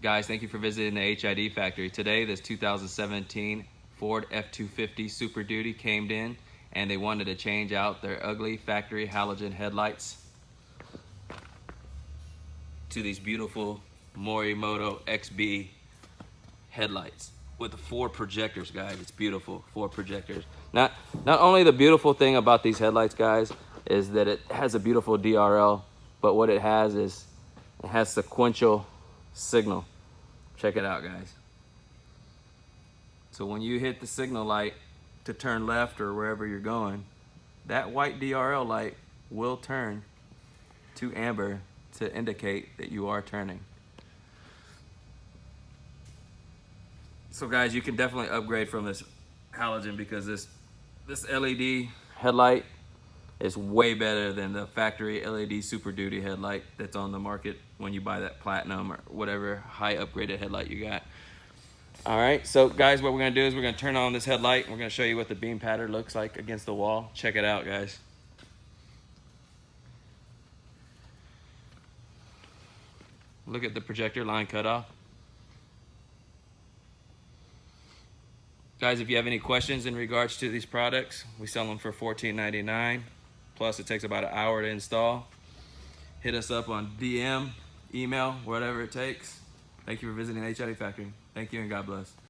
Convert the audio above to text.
Guys, thank you for visiting the HID factory. Today, this 2017 Ford F-250 Super Duty came in and they wanted to change out their ugly factory halogen headlights to these beautiful Morimoto XB headlights with the 4 projectors, guys. It's beautiful, 4 projectors. Not only the beautiful thing about these headlights, guys, is that it has a beautiful DRL, but what it has is it has sequential signal. Check it out, guys. So when you hit the signal light to turn left or wherever you're going, that white DRL light will turn to amber to indicate that you are turning. So guys, you can definitely upgrade from this halogen because this LED headlight is way better than the factory LED Super Duty headlight that's on the market when you buy that platinum or whatever high upgraded headlight you got. All right, so guys, what we're gonna do is we're gonna turn on this headlight. We're gonna show you what the beam pattern looks like against the wall. Check it out, guys. Look at the projector line cut off. Guys, if you have any questions in regards to these products, we sell them for $14.99. Plus, it takes about an hour to install. Hit us up on DM, email, whatever it takes. Thank you for visiting HID Factory. Thank you and God bless.